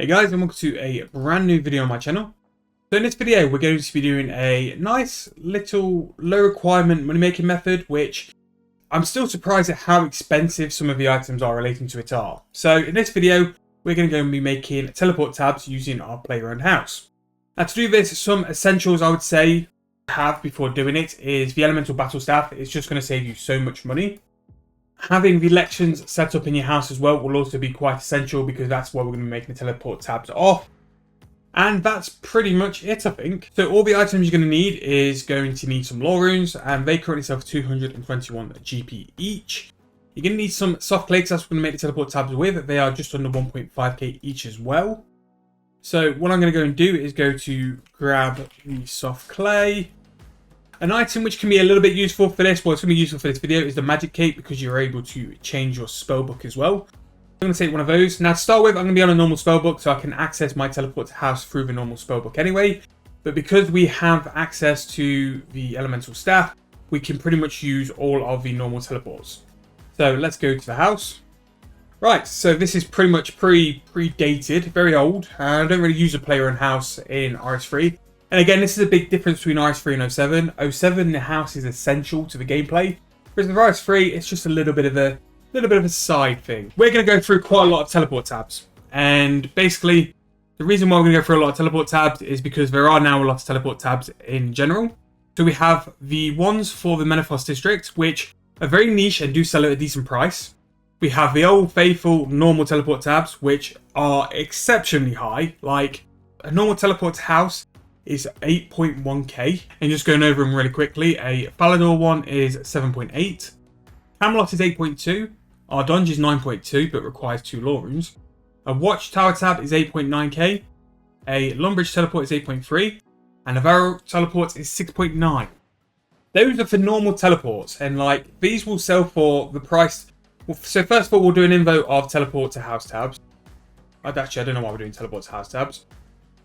Hey guys, and welcome to a brand new video on my channel. So in this video we're going to be doing a nice little low requirement money making method, which I'm still surprised at how expensive some of the items are relating to it are. So in this video we're going to go and be making teleport tabs using our player owned house. Now to do this, some essentials I would say have before doing it is the elemental battle staff. It's just going to save you so much money. Having the elections set up in your house as well will also be quite essential, because that's where we're going to be making the teleport tabs off. And that's pretty much it, I think. So all the items you're going to need is going to need some lore runes, and they currently sell for 221 GP each. You're going to need some soft clays. That's what we're going to make the teleport tabs with. They are just under 1.5k each as well. So what I'm going to go and do is go to grab the soft clay. An item which can be a little bit useful for this, well, it's going to be useful for this video, is the magic cape, because you're able to change your spellbook as well. I'm going to take one of those. Now to start with, I'm going to be on a normal spellbook, so I can access my teleport house through the normal spellbook anyway. But because we have access to the elemental staff, we can pretty much use all of the normal teleports. So let's go to the house. Right, so this is pretty much predated, very old. I don't really use a player in house in RS3. And again, this is a big difference between RS3 and 07. 07, the house is essential to the gameplay. Whereas with RS3, it's just a little bit of a side thing. We're going to go through quite a lot of teleport tabs. And basically, the reason why we're going to go through a lot of teleport tabs is because there are now a lot of teleport tabs in general. So we have the ones for the Menethos district, which are very niche and do sell at a decent price. We have the old faithful normal teleport tabs, which are exceptionally high. Like, a normal teleport house is 8.1k, and just going over them really quickly, a Falador one is 7.8, Camelot is 8.2, our Dunge is 9.2 but requires 2 lore runes, a Watchtower tab is 8.9k, a Lumbridge teleport is 8.3, and a Varrock teleport is 6.9. Those are for normal teleports, and like, these will sell for the price. So first of all, we'll do an invo of teleport to house tabs. Actually, I don't know why we're doing teleport to house tabs.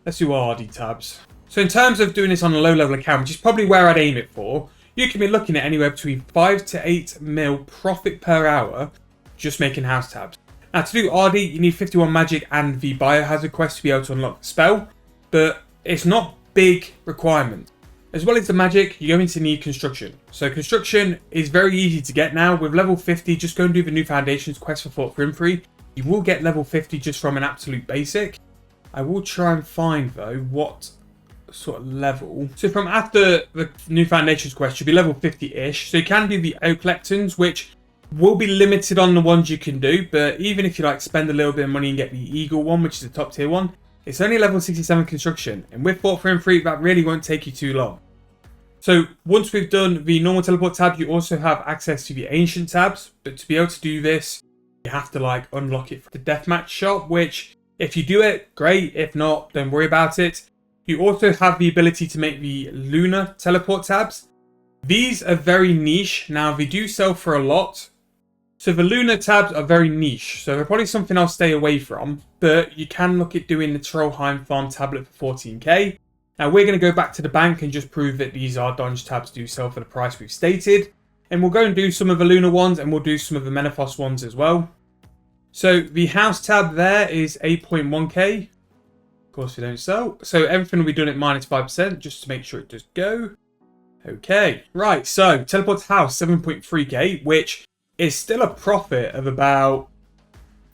Let's do RD tabs. So in terms of doing this on a low level account, which is probably where I'd aim it for, you can be looking at anywhere between 5 to 8 mil profit per hour just making house tabs. Now to do RD, you need 51 magic and the biohazard quest to be able to unlock the spell, but it's not big requirement. As well as the magic, you're going to need construction. So construction is very easy to get now. With level 50, just go and do the new foundations quest for Fort Grimfree. You will get level 50 just from an absolute basic. I will try and find though what sort of level. So from after the new foundations quest, you'll be level 50-ish. So you can do the oak lecterns, which will be limited on the ones you can do. But even if you like spend a little bit of money and get the eagle one, which is a top tier one, it's only level 67 construction. And with Fort Grimfree, that really won't take you too long. So once we've done the normal teleport tab, you also have access to the ancient tabs. But to be able to do this, you have to like unlock it for the deathmatch shop, which if you do it, great. If not, don't worry about it. You also have the ability to make the lunar teleport tabs. These are very niche. Now, they do sell for a lot. So the lunar tabs are very niche. So they're probably something I'll stay away from. But you can look at doing the Trollheim farm tablet for 14k. Now, we're going to go back to the bank and just prove that these Dunge tabs do sell for the price we've stated. And we'll go and do some of the lunar ones, and we'll do some of the Menethos ones as well. So the house tab there is 8.1k. Of course, we don't sell. So everything will be done at minus 5% just to make sure it does go. Okay, right. So teleport house 7.3k, which is still a profit of about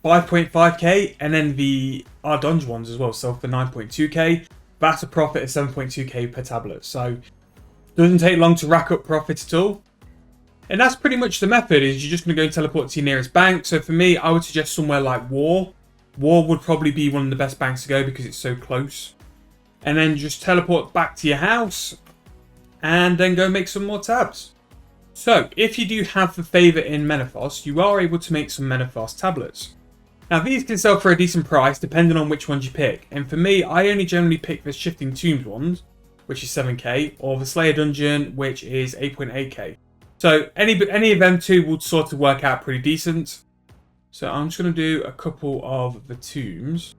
5.5k, and then the Dunge ones as well sell for 9.2k. That's a profit of 7.2k per tablet. So it doesn't take long to rack up profit at all. And that's pretty much the method. Is you're just going to go and teleport to your nearest bank. So for me, I would suggest somewhere like War. War would probably be one of the best banks to go because it's so close. And then just teleport back to your house and then go make some more tabs. So if you do have the favour in Menethos, you are able to make some Menethos tablets. Now these can sell for a decent price depending on which ones you pick. And for me, I only generally pick the Shifting Tombs ones, which is 7k, or the Slayer Dungeon, which is 8.8k. So any of them two would sort of work out pretty decent. So I'm just going to do a couple of the tombs.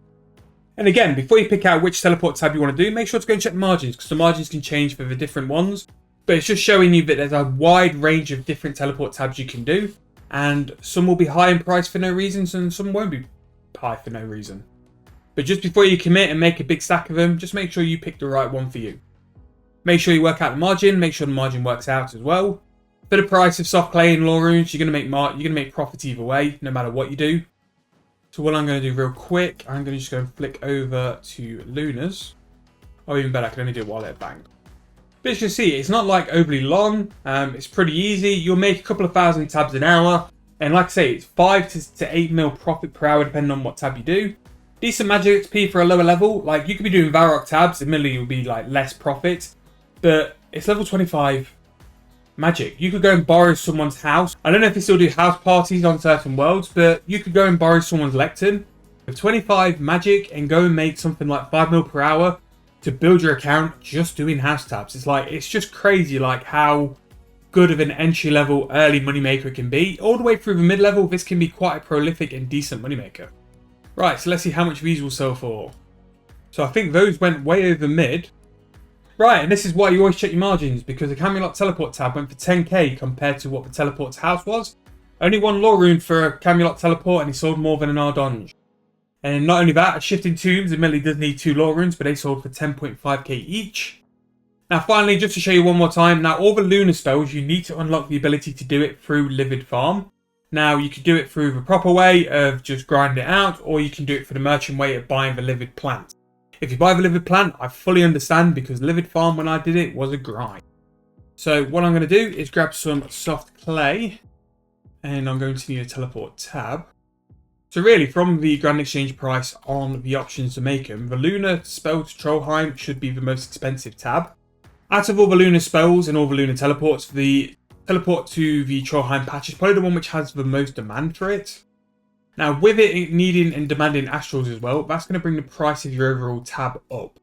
And again, before you pick out which teleport tab you want to do, make sure to go and check the margins, because the margins can change for the different ones. But it's just showing you that there's a wide range of different teleport tabs you can do. And some will be high in price for no reason, and some won't be high for no reason. But just before you commit and make a big stack of them, just make sure you pick the right one for you. Make sure you work out the margin. Make sure the margin works out as well. For the price of soft clay and law runes, you're gonna make profit either way, no matter what you do. So what I'm gonna do real quick, I'm gonna just go and flick over to Lunas. Or even better, I can only do it while at bank. But as you can see, it's not like overly long. It's pretty easy. You'll make a couple of thousand tabs an hour. And like I say, it's 5 to 8 mil profit per hour, depending on what tab you do. Decent magic XP for a lower level. Like, you could be doing Varrock tabs, admittedly it will be like less profit. But it's level 25 magic. You could go and borrow someone's house. I don't know if they still do house parties on certain worlds, but you could go and borrow someone's lectern with 25 magic and go and make something like 5 mil per hour to build your account just doing house tabs. It's just crazy like how good of an entry level early moneymaker it can be. All the way through the mid level, this can be quite a prolific and decent moneymaker. Right, so let's see how much these will sell for. So I think those went way over mid. Right, and this is why you always check your margins, because the Camelot Teleport tab went for 10k compared to what the Teleport's house was. Only one law rune for a Camelot Teleport and he sold more than an Ardonge. And not only that, a Shifting Tombs admittedly does need 2 law runes, but they sold for 10.5k each. Now finally, just to show you one more time, now all the lunar spells, you need to unlock the ability to do it through Livid Farm. Now you could do it through the proper way of just grinding it out, or you can do it for the merchant way of buying the Livid Plant. If you buy the Livid Plant, I fully understand, because Livid Farm, when I did it, was a grind. So what I'm going to do is grab some soft clay, and I'm going to need a teleport tab. So really, from the Grand Exchange price on the options to make them, the Lunar Spell to Trollheim should be the most expensive tab. Out of all the Lunar spells and all the Lunar teleports, the teleport to the Trollheim patch is probably the one which has the most demand for it. Now, with it needing and demanding astrals as well, that's going to bring the price of your overall tab up.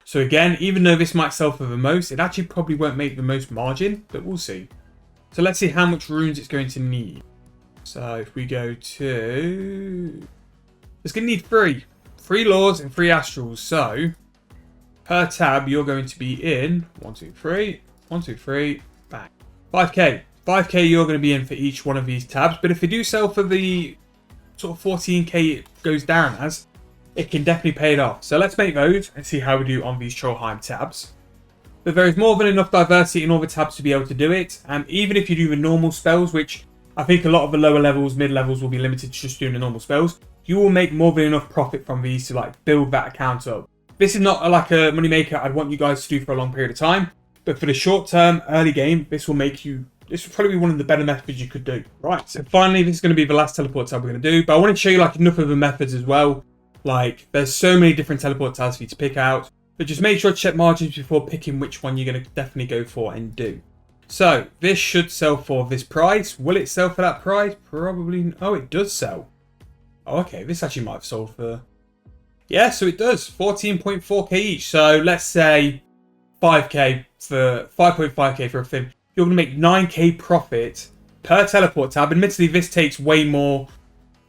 So again, even though this might sell for the most, it actually probably won't make the most margin, but we'll see. So let's see how much runes it's going to need. So if we go to... It's going to need 3. 3 laws and 3 astrals. So per tab, you're going to be in 1, 2, 3, 1, 2, 3, bang. 5k. 5k you're going to be in for each one of these tabs. But if they do sell for the sort of 14k it goes down as, it can definitely pay it off. So let's make those and see how we do on these Trollheim tabs. But there is more than enough diversity in all the tabs to be able to do it. And even if you do the normal spells, which I think a lot of the lower levels, mid levels will be limited to just doing the normal spells, you will make more than enough profit from these to like build that account up. This is not like a moneymaker I'd want you guys to do for a long period of time, but for the short term, early game, this will probably be one of the better methods you could do. Right, so finally, this is going to be the last teleport tab we're going to do, but I want to show you like enough of the methods as well. Like, there's so many different teleport tabs for you to pick out, but just make sure to check margins before picking which one you're going to definitely go for and do. So, this should sell for this price. Will it sell for that price? Probably. Oh, it does sell. Oh, okay, this actually might have sold for... Yeah, so it does. 14.4k each. So, let's say 5k for 5.5k for a thing. You're going to make 9k profit per teleport tab. Admittedly, this takes way more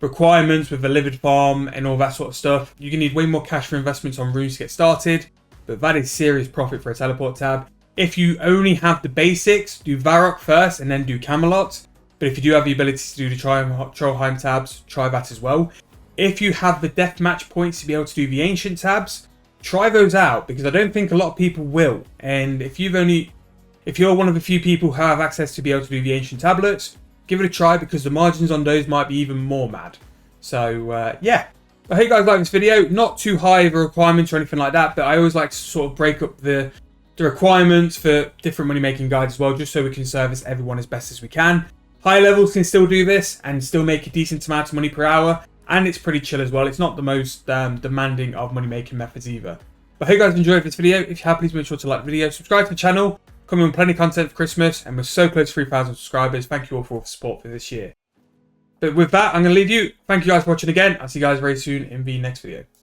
requirements with the Livid Farm and all that sort of stuff. You're going to need way more cash for investments on runes to get started. But that is serious profit for a teleport tab. If you only have the basics, do Varrock first and then do Camelot. But if you do have the ability to do the Trollheim tabs, try that as well. If you have the deathmatch points to be able to do the Ancient tabs, try those out, because I don't think a lot of people will. And if you're one of the few people who have access to be able to do the Ancient tablets, give it a try, because the margins on those might be even more mad. So, yeah. I hope you guys like this video. Not too high of a requirements or anything like that, but I always like to sort of break up the requirements for different money making guides as well, just so we can service everyone as best as we can. High levels can still do this and still make a decent amount of money per hour, and it's pretty chill as well. It's not the most demanding of money making methods either. But I hope you guys enjoyed this video. If you have, please make sure to like the video, subscribe to the channel, coming on plenty of content for Christmas, and we're so close to 3,000 subscribers. Thank you all for all the support for this year. But with that, I'm going to leave you. Thank you guys for watching again. I'll see you guys very soon in the next video.